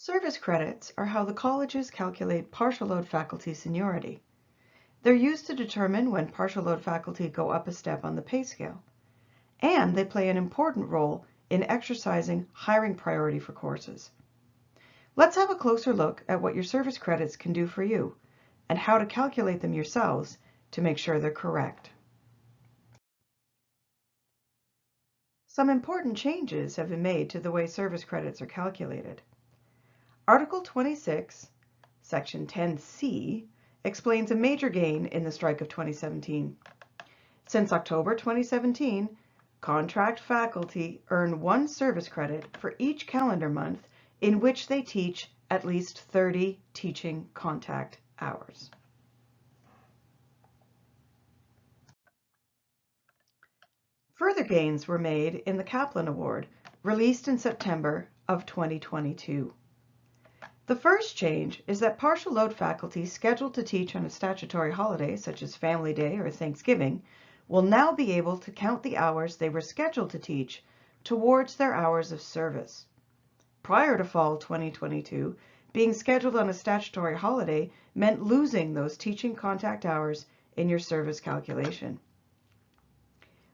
Service credits are how the colleges calculate partial load faculty seniority. They're used to determine when partial load faculty go up a step on the pay scale. And they play an important role in exercising hiring priority for courses. Let's have a closer look at what your service credits can do for you and how to calculate them yourselves to make sure they're correct. Some important changes have been made to the way service credits are calculated. Article 26, Section 10C, explains a major gain in the strike of 2017. Since October 2017, contract faculty earn 1 service credit for each calendar month in which they teach at least 30 teaching contact hours. Further gains were made in the Kaplan Award, released in September of 2022. The first change is that partial load faculty scheduled to teach on a statutory holiday, such as Family Day or Thanksgiving, will now be able to count the hours they were scheduled to teach towards their hours of service. Prior to fall 2022, being scheduled on a statutory holiday meant losing those teaching contact hours in your service calculation.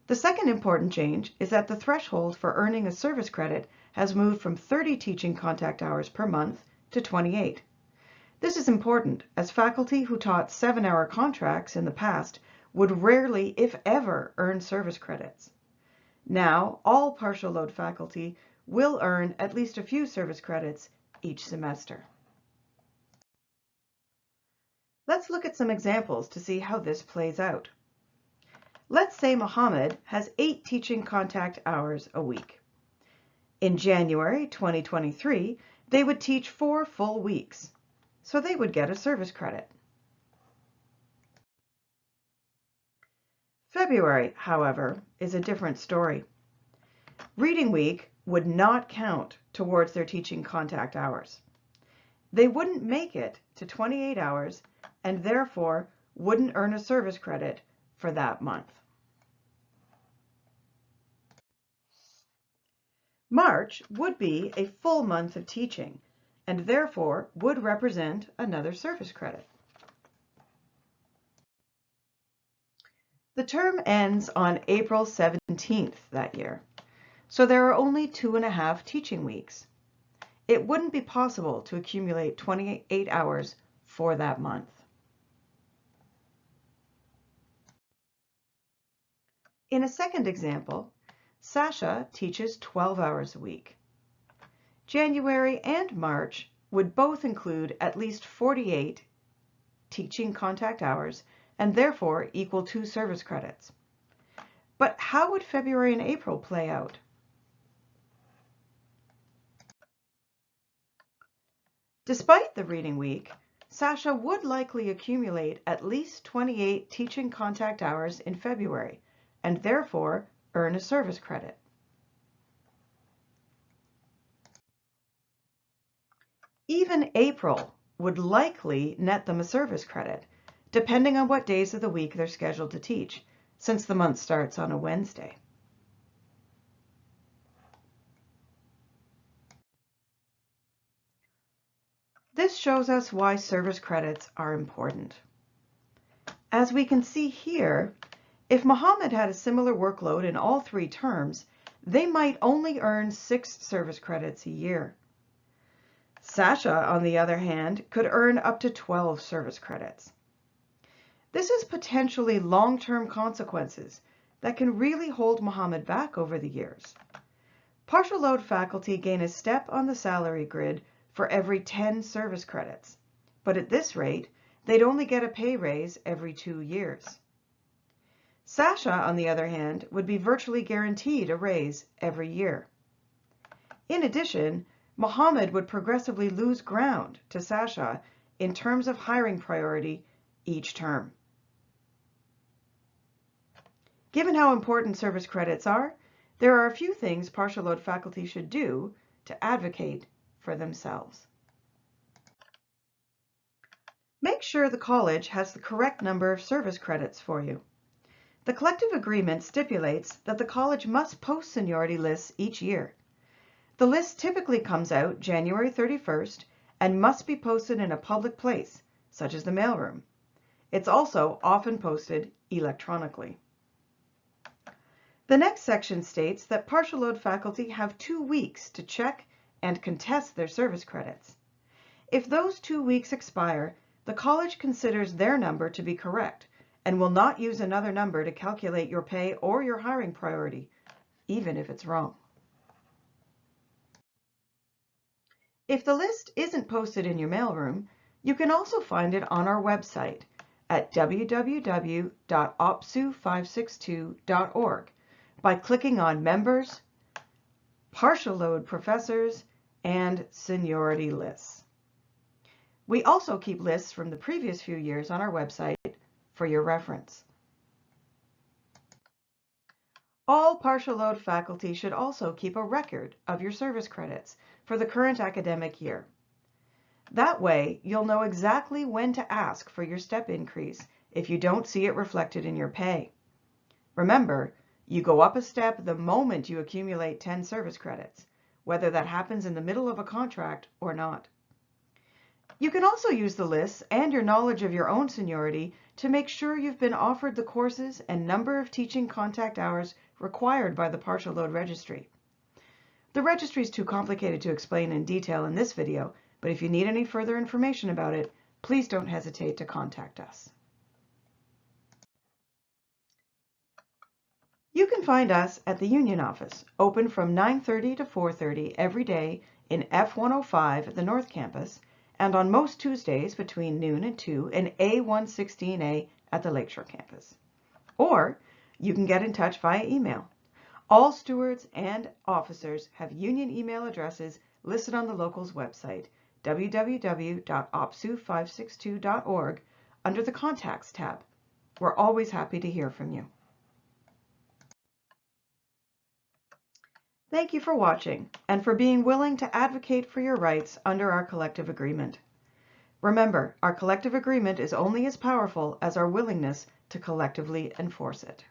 The second important change is that the threshold for earning a service credit has moved from 30 teaching contact hours per month to 28. This is important as faculty who taught 7-hour contracts in the past would rarely, if ever, earn service credits. Now, all partial load faculty will earn at least a few service credits each semester. Let's look at some examples to see how this plays out. Let's say Mohammed has 8 teaching contact hours a week. In January 2023, they would teach 4 full weeks, so they would get a service credit. February, however, is a different story. Reading week would not count towards their teaching contact hours. They wouldn't make it to 28 hours and therefore wouldn't earn a service credit for that month. March would be a full month of teaching and therefore would represent another service credit. The term ends on April 17th that year, so there are only 2.5 teaching weeks. It wouldn't be possible to accumulate 28 hours for that month. In a second example, Sasha teaches 12 hours a week. January and March would both include at least 48 teaching contact hours and therefore equal 2 service credits. But how would February and April play out? Despite the reading week, Sasha would likely accumulate at least 28 teaching contact hours in February and therefore earn a service credit. Even April would likely net them a service credit, depending on what days of the week they're scheduled to teach, since the month starts on a Wednesday. This shows us why service credits are important. As we can see here, if Mohammed had a similar workload in all 3 terms, they might only earn 6 service credits a year. Sasha, on the other hand, could earn up to 12 service credits. This is potentially long-term consequences that can really hold Mohammed back over the years. Partial load faculty gain a step on the salary grid for every 10 service credits, but at this rate, they'd only get a pay raise every 2 years. Sasha, on the other hand, would be virtually guaranteed a raise every year. In addition, Mohammed would progressively lose ground to Sasha in terms of hiring priority each term. Given how important service credits are, there are a few things partial load faculty should do to advocate for themselves. Make sure the college has the correct number of service credits for you. The collective agreement stipulates that the college must post seniority lists each year. The list typically comes out January 31st and must be posted in a public place, such as the mailroom. It's also often posted electronically. The next section states that partial load faculty have 2 weeks to check and contest their service credits. If those 2 weeks expire, the college considers their number to be correct and will not use another number to calculate your pay or your hiring priority, even if it's wrong. If the list isn't posted in your mailroom, you can also find it on our website at www.opsu562.org by clicking on Members, Partial Load Professors, and Seniority Lists. We also keep lists from the previous few years on our website for your reference. All partial load faculty should also keep a record of your service credits for the current academic year. That way, you'll know exactly when to ask for your step increase if you don't see it reflected in your pay. Remember, you go up a step the moment you accumulate 10 service credits, whether that happens in the middle of a contract or not. You can also use the lists and your knowledge of your own seniority to make sure you've been offered the courses and number of teaching contact hours required by the partial load registry. The registry is too complicated to explain in detail in this video, but if you need any further information about it, please don't hesitate to contact us. You can find us at the Union office, open from 9:30 to 4:30 every day in F105 at the North Campus, and on most Tuesdays between noon and 2 in A116A at the Lakeshore Campus. Or you can get in touch via email. All stewards and officers have union email addresses listed on the locals website, www.opsu562.org, under the Contacts tab. We're always happy to hear from you. Thank you for watching and for being willing to advocate for your rights under our collective agreement. Remember, our collective agreement is only as powerful as our willingness to collectively enforce it.